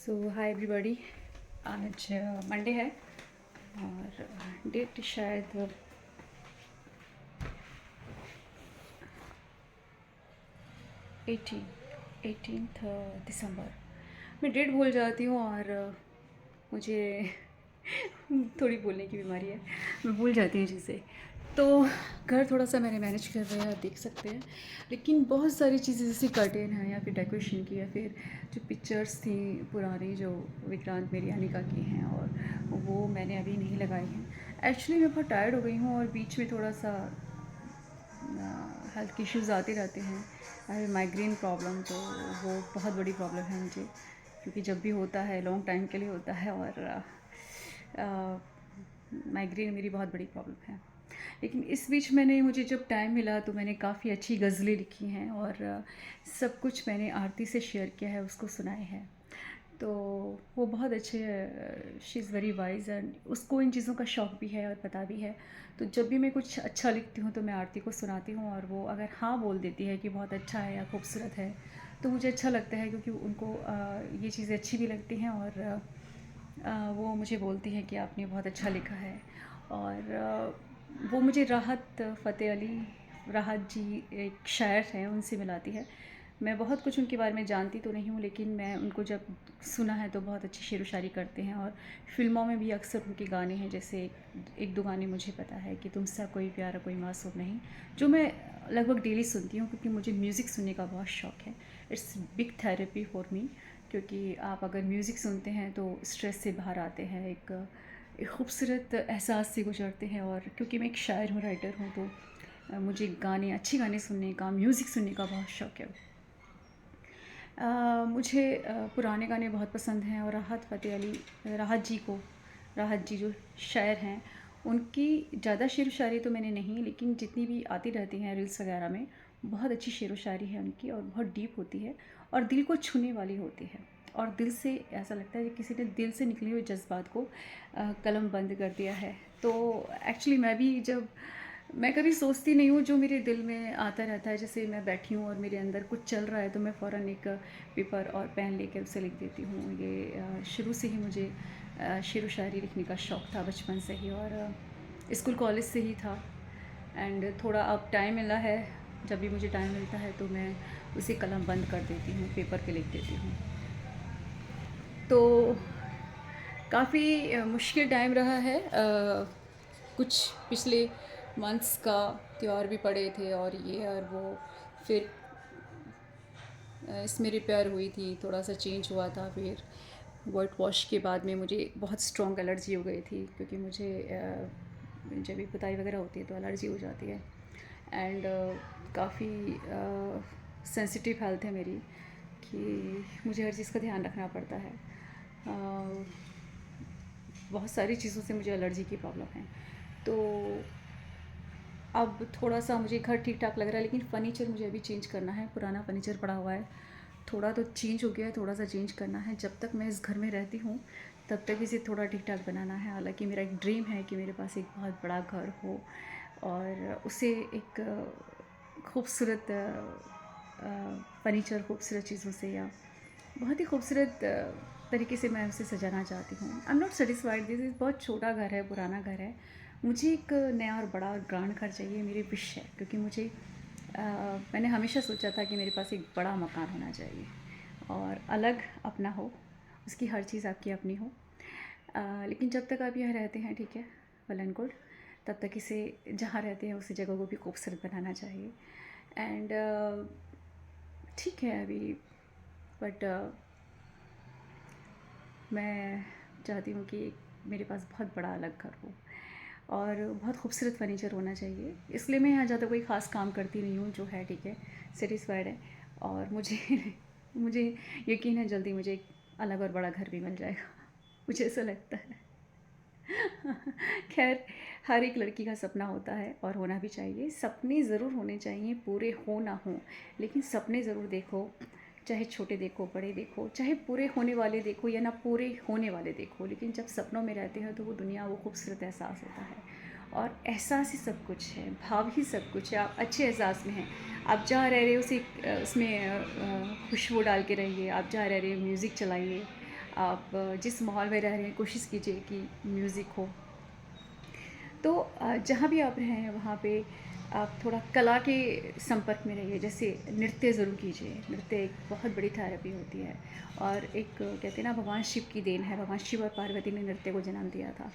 सो hi everybody. आज Monday है और डेट शायद 18th दिसंबर। मैं डेट भूल जाती हूँ और मुझे थोड़ी बोलने की बीमारी है, मैं भूल जाती हूँ चीज़ें। तो घर थोड़ा सा मैंने मैनेज कर रहे हैं, आप देख सकते हैं। लेकिन बहुत सारी चीज़ें जैसे कर्टेन है या फिर डेकोरेशन की या फिर जो पिक्चर्स थी पुरानी जो विक्रांत मेरी अनिका की हैं, और वो मैंने अभी नहीं लगाई हैं। एक्चुअली मैं बहुत टायर्ड हो गई हूँ और बीच में थोड़ा सा हेल्थ इश्यूज़ आते रहते हैं। माइग्रेन प्रॉब्लम तो वो बहुत बड़ी प्रॉब्लम है मुझे, क्योंकि जब भी होता है लॉन्ग टाइम के लिए होता है और माइग्रेन मेरी बहुत बड़ी प्रॉब्लम है। लेकिन इस बीच मुझे जब टाइम मिला तो मैंने काफ़ी अच्छी गज़लें लिखी हैं और सब कुछ मैंने आरती से शेयर किया है, उसको सुनाए हैं। तो वो बहुत अच्छे, she is very wise and उसको इन चीज़ों का शौक़ भी है और पता भी है। तो जब भी मैं कुछ अच्छा लिखती हूँ तो मैं आरती को सुनाती हूँ, और वो अगर हाँ बोल देती है कि बहुत अच्छा है या खूबसूरत है तो मुझे अच्छा लगता है, क्योंकि उनको ये चीज़ें अच्छी भी लगती हैं और वो मुझे बोलती हैं कि आपने बहुत अच्छा लिखा है। और वो मुझे राहत फ़तेह अली राहत जी एक शायर हैं, उनसे मिलाती है। मैं बहुत कुछ उनके बारे में जानती तो नहीं हूँ, लेकिन मैं उनको जब सुना है तो बहुत अच्छी शेर व शायरी करते हैं, और फ़िल्मों में भी अक्सर उनके गाने हैं। जैसे एक दो गाने मुझे पता है कि तुमसा कोई प्यारा कोई मासूम नहीं, जो मैं लगभग डेली सुनती हूँ, क्योंकि मुझे म्यूज़िक सुनने का बहुत शौक़ है। It's big therapy for me, क्योंकि आप अगर म्यूज़िक सुनते हैं तो स्ट्रेस से बाहर आते हैं, एक खूबसूरत एहसास से गुजरते हैं। और क्योंकि मैं एक शायर हूँ, राइटर हूँ, तो मुझे अच्छे गाने सुनने का, म्यूज़िक सुनने का बहुत शौक़ है। मुझे पुराने गाने बहुत पसंद हैं, और राहत जी जो शायर हैं, उनकी ज़्यादा शेर व शायरी तो मैंने नहीं, लेकिन जितनी भी आती रहती हैं रील्स वगैरह में, बहुत अच्छी शेर व शायरी है उनकी, और बहुत डीप होती है और दिल को छूने वाली होती है। और दिल से ऐसा लगता है कि किसी ने दिल से निकले हुए जज्बात को कलम बंद कर दिया है। तो एक्चुअली मैं कभी सोचती नहीं हूँ, जो मेरे दिल में आता रहता है। जैसे मैं बैठी हूँ और मेरे अंदर कुछ चल रहा है तो मैं फ़ौरन एक पेपर और पेन लेकर उसे लिख देती हूँ। ये शुरू से ही मुझे शेर व शायरी लिखने का शौक़ था, बचपन से ही, और स्कूल कॉलेज से ही था। एंड थोड़ा अब टाइम मिला है, जब भी मुझे टाइम मिलता है तो मैं उसे कलम बंद कर देती हूँ, पेपर पे लिख देती हूँ। तो काफ़ी मुश्किल टाइम रहा है। कुछ पिछले मंथ्स का त्यौहार भी पड़े थे, और ये और वो, फिर इसमें रिपेयर हुई थी, थोड़ा सा चेंज हुआ था। फिर वाइट वॉश के बाद में मुझे बहुत स्ट्रॉन्ग एलर्जी हो गई थी, क्योंकि मुझे जब भी पुताई वगैरह होती है तो एलर्जी हो जाती है। एंड काफ़ी सेंसिटिव हेल्थ है मेरी, कि मुझे हर चीज़ का ध्यान रखना पड़ता है। बहुत सारी चीज़ों से मुझे एलर्जी की प्रॉब्लम है। तो अब थोड़ा सा मुझे घर ठीक ठाक लग रहा है, लेकिन फ़र्नीचर मुझे अभी चेंज करना है। पुराना फ़र्नीचर पड़ा हुआ है, थोड़ा तो चेंज हो गया है, थोड़ा सा चेंज करना है। जब तक मैं इस घर में रहती हूँ तब तक इसे थोड़ा ठीक ठाक बनाना है। हालांकि मेरा एक ड्रीम है कि मेरे पास एक बहुत बड़ा घर हो, और उसे एक खूबसूरत फ़र्नीचर, खूबसूरत चीज़ों से, या बहुत ही खूबसूरत तरीके से मैं उसे सजाना चाहती हूँ। I am not satisfied, this is बहुत छोटा घर है, पुराना घर है। मुझे एक नया और बड़ा और ग्रांड घर चाहिए, मेरी विश है। क्योंकि मैंने हमेशा सोचा था कि मेरे पास एक बड़ा मकान होना चाहिए और अलग अपना हो, उसकी हर चीज़ आपकी अपनी हो। लेकिन जब तक आप यहाँ रहते हैं, ठीक है, वेल एंड गुड, तब तक इसे, जहाँ रहते हैं उसी जगह को भी खूबसूरत बनाना चाहिए। एंड ठीक है अभी, बट मैं चाहती हूँ कि मेरे पास बहुत बड़ा अलग घर हो और बहुत खूबसूरत फर्नीचर होना चाहिए। इसलिए मैं यहाँ ज़्यादा कोई ख़ास काम करती नहीं हूँ, जो है ठीक है, सेटिस्फाइड है। और मुझे मुझे यकीन है जल्दी मुझे एक अलग और बड़ा घर भी मिल जाएगा, मुझे ऐसा लगता है। खैर, हर एक लड़की का सपना होता है और होना भी चाहिए। सपने ज़रूर होने चाहिए, पूरे हो ना हो, लेकिन सपने ज़रूर देखो। चाहे छोटे देखो, बड़े देखो, चाहे पूरे होने वाले देखो या ना पूरे होने वाले देखो, लेकिन जब सपनों में रहते हैं तो वो दुनिया, वो खूबसूरत एहसास होता है। और एहसास ही सब कुछ है, भाव ही सब कुछ है। आप अच्छे एहसास में हैं, आप जहाँ रह रहे हो उसमें खुशबू डाल के रहिए। आप जहाँ रह रहे हो म्यूज़िक चलाइए, आप जिस माहौल में रह रहे हैं कोशिश कीजिए कि म्यूज़िक हो। तो जहाँ भी आप रहें वहाँ पे आप थोड़ा कला के संपर्क में रहिए। जैसे नृत्य ज़रूर कीजिए। नृत्य एक बहुत बड़ी थेरेपी होती है और एक कहते हैं ना, भगवान शिव की देन है। भगवान शिव और पार्वती ने नृत्य को जन्म दिया था।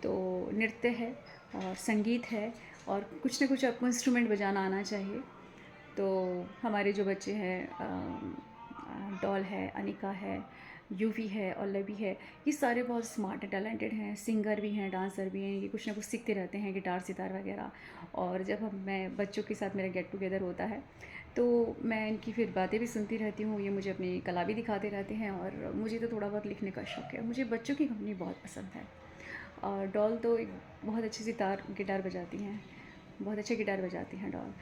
तो नृत्य है और संगीत है और कुछ ना कुछ आपको इंस्ट्रूमेंट बजाना आना चाहिए। तो हमारे जो बच्चे हैं, डॉल है, अनिका है, यूवी है और लवी है, ये सारे बहुत स्मार्ट हैं, टैलेंटेड हैं, सिंगर भी हैं, डांसर भी हैं। ये कुछ ना कुछ सीखते रहते हैं, गिटार सितार वगैरह। और जब मैं बच्चों के साथ मेरा गेट टुगेदर होता है तो मैं इनकी फिर बातें भी सुनती रहती हूँ। ये मुझे अपनी कला भी दिखाते रहते हैं और मुझे तो थोड़ा बहुत लिखने का शौक़ है। मुझे बच्चों की कंपनी बहुत पसंद है। और डॉल तो एक बहुत अच्छी सितार गिटार बजाती हैं, बहुत अच्छा गिटार बजाती हैं डॉल।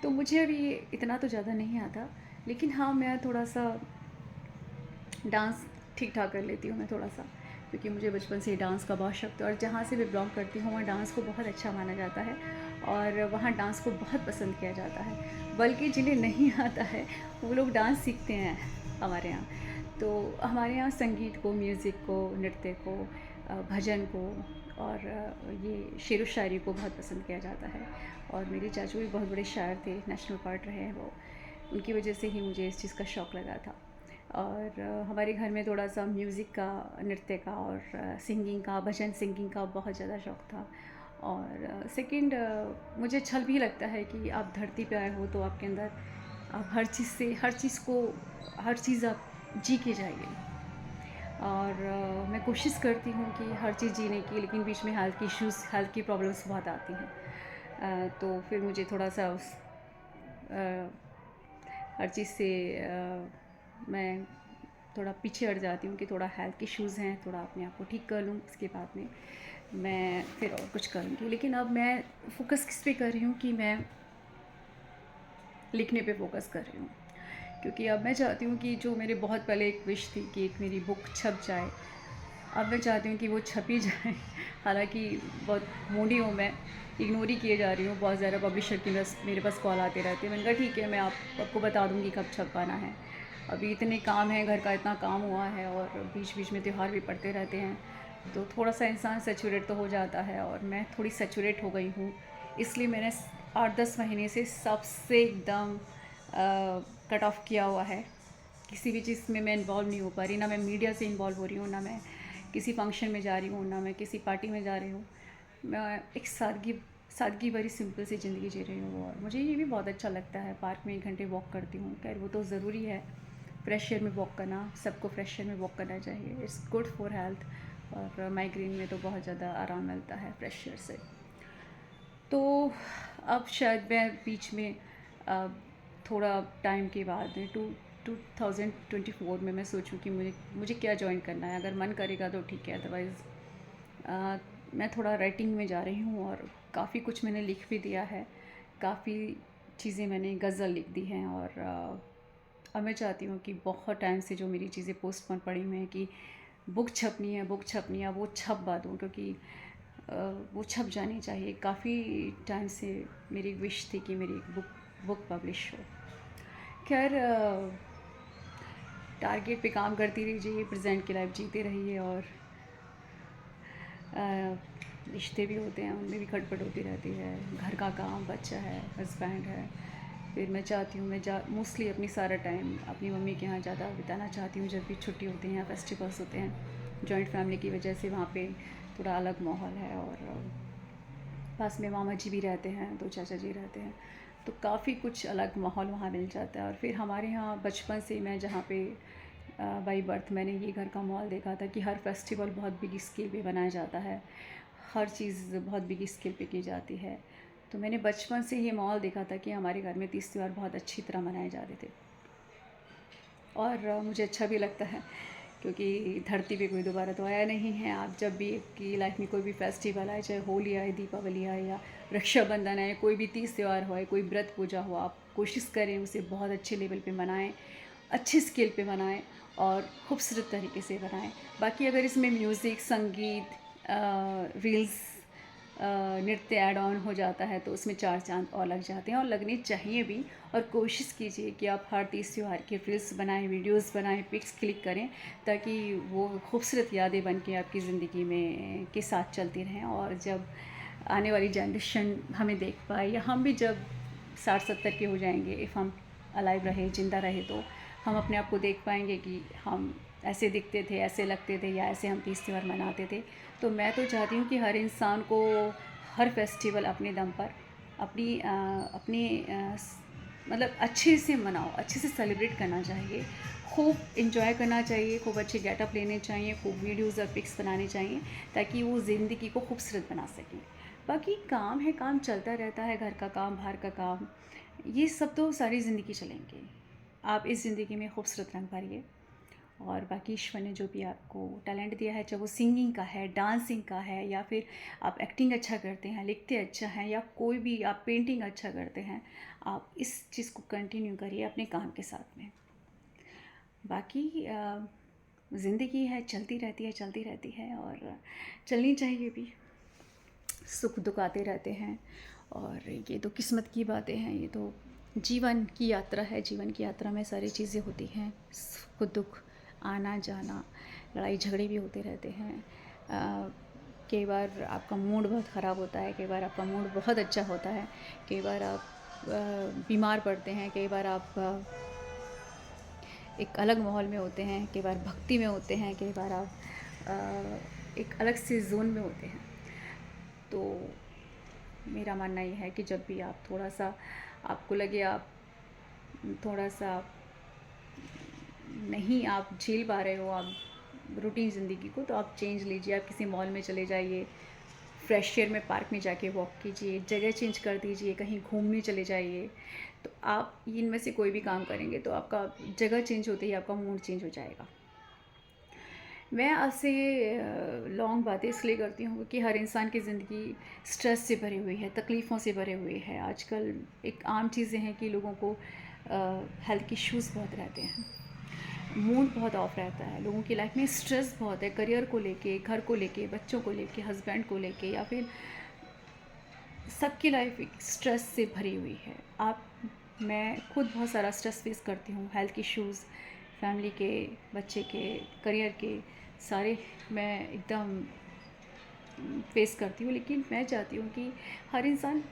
तो मुझे अभी इतना तो ज़्यादा नहीं आता, लेकिन हाँ, मैं थोड़ा-सा डांस ठीक-ठाक कर लेती हूँ मैं थोड़ा-सा, क्योंकि मुझे बचपन से ही डांस का बहुत शौक था और जहाँ से मैं बिलॉन्ग करती हूँ वहाँ डांस को बहुत अच्छा माना जाता है और वहाँ डांस को बहुत पसंद किया जाता है। बल्कि जिन्हें नहीं आता है वो लोग डांस सीखते हैं हमारे यहाँ। तो हमारे यहाँ संगीत को, म्यूज़िक को, नृत्य को, भजन को और ये शेरो शायरी को बहुत पसंद किया जाता है। और मेरे चाचू भी बहुत बड़े शायर थे, नेशनल पोएट रहे हैं वो। उनकी वजह से ही मुझे इस चीज़ का शौक़ लगा था। और हमारे घर में थोड़ा-सा म्यूज़िक का, नृत्य का और सिंगिंग का, भजन सिंगिंग का बहुत ज़्यादा शौक़ था। और सेकंड, मुझे अच्छा भी लगता है कि आप धरती पे आए हो तो आपके अंदर आप हर चीज़ से, हर चीज़ आप जी के जाइए। और मैं कोशिश करती हूँ कि हर चीज़ जीने की, लेकिन बीच में हेल्थ की प्रॉब्लम्स बहुत आती हैं। तो फिर मुझे थोड़ा-सा अ, हर चीज़ से मैं थोड़ा पीछे हट जाती हूँ कि थोड़ा हेल्थ इश्यूज़ हैं, थोड़ा अपने आप को ठीक कर लूँ, उसके बाद में मैं फिर और कुछ करूँगी। लेकिन अब मैं फ़ोकस किस पे कर रही हूँ कि मैं लिखने पे फ़ोकस कर रही हूँ। क्योंकि अब मैं चाहती हूँ कि जो मेरे बहुत पहले एक विश थी कि एक मेरी बुक छप जाए, अब मैं चाहती हूँ कि वो छप ही जाए। हालाँकि बहुत मूडी हूँ मैं, इग्नोर ही किए जा रही हूँ। बहुत ज़्यादा पब्लिशर की बस मेरे पास कॉल आते रहते हैं। मैंने कहा ठीक है, मैं आपको बता दूँगी कब छपवाना है। अभी इतने काम हैं, घर का इतना काम हुआ है और बीच-बीच में त्योहार भी पड़ते रहते हैं, तो थोड़ा-सा इंसान सैचुरेट तो हो जाता है और मैं थोड़ी सैचुरेट हो गई हूँ। इसलिए मैंने 8-10 महीने से सबसे एकदम कट ऑफ किया हुआ है। किसी भी चीज़ में मैं इन्वॉल्व नहीं हो पा रही, ना मैं मीडिया से इन्वॉल्व हो रही हूँ, ना मैं किसी फंक्शन में जा रही हूँ, ना मैं किसी पार्टी में जा रही हूँ। मैं एक सादगी भरी सिंपल सी ज़िंदगी जी रही हूँ और मुझे ये भी बहुत अच्छा लगता है। पार्क में 1 घंटे वॉक करती हूँ, खैर वो तो ज़रूरी है, फ्रेश एयर में वॉक करना, सबको फ्रेश एयर में वॉक करना चाहिए। इट्स गुड फॉर हेल्थ और माइग्रेन में तो बहुत ज़्यादा आराम मिलता है फ्रेश एयर से। तो अब शायद मैं बीच में अ, थोड़ा टाइम के बाद में 2024 में मैं सोचूं कि मुझे मुझे क्या जॉइन करना है। अगर मन करेगा तो ठीक है, अदरवाइज़ मैं थोड़ा राइटिंग में जा रही हूँ और काफ़ी कुछ मैंने लिख भी दिया है। काफ़ी चीज़ें मैंने गज़ल लिख दी हैं और अब मैं चाहती हूँ कि बहुत टाइम से जो मेरी चीज़ें पोस्टपोन पड़ी हुई हैं कि बुक छपनी है, वो छपवा दूँ, क्योंकि वो छप जानी चाहिए। काफ़ी टाइम से मेरी विश थी कि मेरी एक बुक पब्लिश हो। खैर, टारगेट पे काम करती रहिए, प्रेजेंट की लाइफ जीते रहिए और रिश्ते भी होते हैं, उनमें भी खटपट होती रहती है। घर का काम, बच्चा है, हस्बैंड है। फिर मैं चाहती हूँ, मैं मोस्टली अपनी सारा टाइम अपनी मम्मी के यहाँ ज़्यादा बिताना चाहती हूँ। जब भी छुट्टी होती हैं या फेस्टिवल्स होते हैं, जॉइंट फैमिली की वजह से वहाँ पे थोड़ा अलग माहौल है और पास में मामा जी भी रहते हैं, 2 चाचा जी रहते हैं, तो काफ़ी कुछ अलग माहौल वहाँ मिल जाता है। और फिर हमारे यहाँ बचपन से मैं जहाँ पे बाई बर्थ मैंने ये घर का माहौल देखा था कि हर फेस्टिवल बहुत बिग स्केल पे मनाया जाता है, हर चीज़ बहुत बिग स्केल पे की जाती है। तो मैंने बचपन से ये माहौल देखा था कि हमारे घर में तीज त्योहार बहुत अच्छी तरह मनाए जाते थे और मुझे अच्छा भी लगता है, क्योंकि धरती पे कोई दोबारा तो आया नहीं है। आप जब भी आपकी लाइफ में कोई भी फेस्टिवल आए, चाहे होली आए, दीपावली आए या रक्षाबंधन आए, कोई भी तीज त्यौहार हो, कोई व्रत पूजा हो, आप कोशिश करें उसे बहुत अच्छे लेवल पे मनाएं, अच्छे स्केल पे मनाएं और खूबसूरत तरीके से बनाएं। बाकी अगर इसमें म्यूज़िक, संगीत, रील्स नृत्य ऐड ऑन हो जाता है तो उसमें 4 चाँद और लग जाते हैं, और लगने चाहिए भी। और कोशिश कीजिए कि आप हर तीज त्योहार के रील्स बनाएं, वीडियोस बनाएं, पिक्स क्लिक करें, ताकि वो खूबसूरत यादें बन के आपकी ज़िंदगी में के साथ चलती रहें। और जब आने वाली जनरेशन हमें देख पाए, या हम भी जब 60-70 के हो जाएंगे, इफ़ हम अलाइव रहे, ज़िंदा रहे, तो हम अपने आप को देख पाएंगे कि हम ऐसे दिखते थे, ऐसे लगते थे, या ऐसे हम तीज त्यौहार मनाते थे। तो मैं तो चाहती हूँ कि हर इंसान को हर फेस्टिवल अपने दम पर मतलब अच्छे से मनाओ, अच्छे से सेलिब्रेट करना चाहिए, खूब इंजॉय करना चाहिए, खूब अच्छे गेटअप लेने चाहिए, खूब वीडियोज़ और पिक्स बनाने चाहिए, ताकि वो ज़िंदगी को खूबसूरत बना सकें। बाकी काम है, काम चलता रहता है, घर का काम, बाहर का काम, ये सब तो सारी ज़िंदगी चलेंगे। आप इस ज़िंदगी में खूबसूरत रंग भरिए, और बाकी ईश्वर ने जो भी आपको टैलेंट दिया है, चाहे वो सिंगिंग का है, डांसिंग का है, या फिर आप एक्टिंग अच्छा करते हैं, लिखते अच्छा हैं, या कोई भी आप पेंटिंग अच्छा करते हैं, आप इस चीज़ को कंटिन्यू करिए अपने काम के साथ में। बाकी ज़िंदगी है, चलती रहती है, चलती रहती है, और चलनी चाहिए भी। सुख दुख आते रहते हैं, और ये तो किस्मत की बातें हैं, ये तो जीवन की यात्रा है। जीवन की यात्रा में सारी चीज़ें होती हैं, सुख दुख, आना जाना, लड़ाई झगड़े भी होते रहते हैं। कई बार आपका मूड बहुत ख़राब होता है, कई बार आपका मूड बहुत अच्छा होता है, कई बार आप बीमार पड़ते हैं, कई बार आप एक अलग माहौल में होते हैं, कई बार भक्ति में होते हैं, कई बार आप एक अलग से जोन में होते हैं। तो मेरा मानना ये है कि जब भी आप थोड़ा सा, आपको लगे आप थोड़ा सा नहीं आप झेल पा रहे हो आप रूटीन ज़िंदगी को, तो आप चेंज लीजिए। आप किसी मॉल में चले जाइए, फ्रेश एयर में पार्क में जाके वॉक कीजिए, जगह चेंज कर दीजिए, कहीं घूमने चले जाइए। तो आप इनमें से कोई भी काम करेंगे तो आपका जगह चेंज होते ही आपका मूड चेंज हो जाएगा। मैं आपसे लॉन्ग बातें इसलिए करती हूँ कि हर इंसान की ज़िंदगी स्ट्रेस से भरी हुई है, तकलीफ़ों से भरे हुए है। आजकल एक आम चीज़ें हैं कि लोगों को हेल्थ इश्यूज़ बहुत रहते हैं, मूड बहुत ऑफ रहता है, लोगों की लाइफ में स्ट्रेस बहुत है, करियर को लेके, घर को लेके, बच्चों को लेके, हस्बैंड को लेके, या फिर सबकी लाइफ एक स्ट्रेस से भरी हुई है। मैं खुद बहुत सारा स्ट्रेस फेस करती हूँ, हेल्थ इश्यूज़, फैमिली के, बच्चे के, करियर के, सारे मैं एकदम फेस करती हूँ। लेकिन मैं चाहती हूँ कि हर इंसान,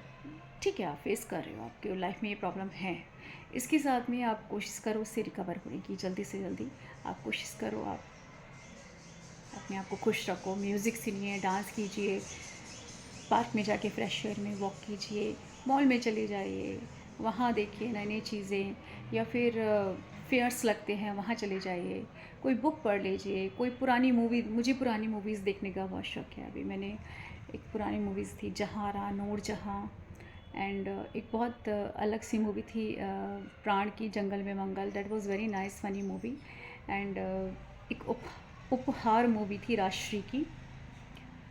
ठीक है आप फेस कर रहे हो, आपके लाइफ में ये प्रॉब्लम है, इसके साथ में आप कोशिश करो उससे रिकवर होने की, जल्दी से जल्दी आप कोशिश करो, आप अपने आप को खुश रखो, म्यूज़िक सुनिए, डांस कीजिए, पार्क में जाके फ्रेश एयर में वॉक कीजिए, मॉल में चले जाइए, वहाँ देखिए नई नई चीज़ें, या फिर फेयर्स लगते हैं वहाँ चले जाइए, कोई बुक पढ़ लीजिए, कोई पुरानी मूवी, मुझे पुरानी मूवीज़ देखने का बहुत शौक है। अभी मैंने एक पुरानी मूवीज़ थी जहाँ नूरजहाँ, एंड एक बहुत अलग सी मूवी थी प्राण की Jungle Mein Mangal, that was very nice funny movie. And एक उपहार मूवी थी राजश्री की,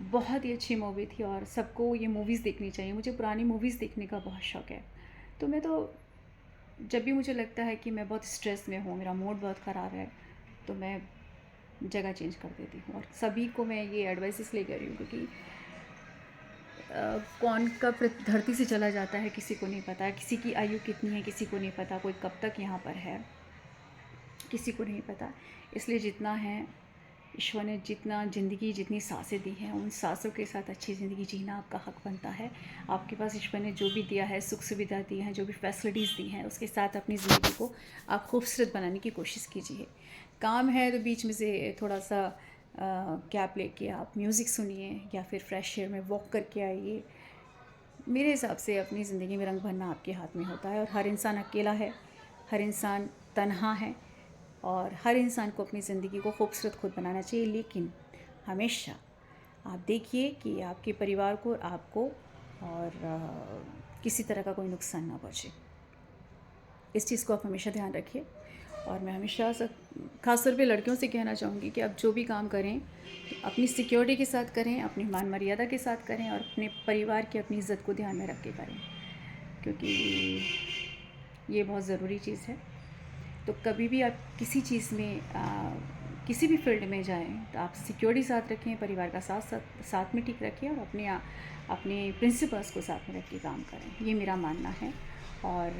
बहुत ही अच्छी मूवी थी, और सबको ये मूवीज़ देखनी चाहिए। मुझे पुरानी मूवीज़ देखने का बहुत शौक़ है। तो मैं तो जब भी मुझे लगता है कि मैं बहुत स्ट्रेस में हूँ, मेरा मूड बहुत ख़राब है, तो मैं जगह चेंज कर देती हूँ। और सभी को मैं ये एडवाइस इसलिए कर रही हूँ क्योंकि कौन कब धरती से चला जाता है किसी को नहीं पता, किसी की आयु कितनी है किसी को नहीं पता, कोई कब तक यहाँ पर है किसी को नहीं पता। इसलिए जितना है, ईश्वर ने जितना ज़िंदगी, जितनी सांसें दी हैं, उन सांसों के साथ अच्छी ज़िंदगी जीना आपका हक बनता है। आपके पास ईश्वर ने जो भी दिया है, सुख सुविधा दी हैं, जो भी फैसिलिटीज़ दी हैं, उसके साथ अपनी ज़िंदगी को आप खूबसूरत बनाने की कोशिश कीजिए। काम है तो बीच में से थोड़ा सा गैप लेके आप म्यूज़िक सुनिए, या फिर फ्रेश एयर में वॉक करके आइए। मेरे हिसाब से अपनी ज़िंदगी में रंग भरना आपके हाथ में होता है, और हर इंसान अकेला है, हर इंसान तन्हा है, और हर इंसान को अपनी ज़िंदगी को खूबसूरत खुद बनाना चाहिए। लेकिन हमेशा आप देखिए कि आपके परिवार को, आपको, और किसी तरह का कोई नुकसान ना पहुँचे। इस चीज़ को आप हमेशा ध्यान रखिए। और मैं हमेशा ख़ासतौर पे लड़कियों से कहना चाहूँगी कि आप जो भी काम करें अपनी सिक्योरिटी के साथ करें, अपनी मान मर्यादा के साथ करें, और अपने परिवार की, अपनी इज़्ज़त को ध्यान में रख के करें, क्योंकि ये बहुत ज़रूरी चीज़ है। तो कभी भी आप किसी चीज़ में किसी भी फील्ड में जाएं तो आप सिक्योरिटी साथ रखें, परिवार का साथ में ठीक रखें और अपने प्रिंसिपल्स को साथ में रख के काम करें, ये मेरा मानना है। और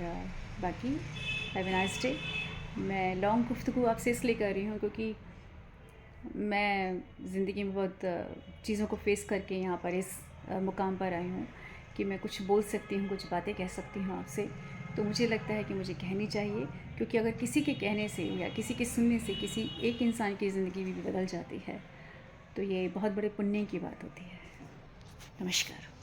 बाकी हैव ए नाइस डे। मैं लॉन्ग गुफ्तगू आपसे इसलिए कर रही हूँ क्योंकि मैं ज़िंदगी में बहुत चीज़ों को फेस करके यहाँ पर इस मुकाम पर आई हूँ कि मैं कुछ बोल सकती हूँ, कुछ बातें कह सकती हूँ आपसे। तो मुझे लगता है कि मुझे कहनी चाहिए, क्योंकि अगर किसी के कहने से या किसी के सुनने से किसी एक इंसान की ज़िंदगी भी बदल जाती है तो ये बहुत बड़े पुण्य की बात होती है। नमस्कार।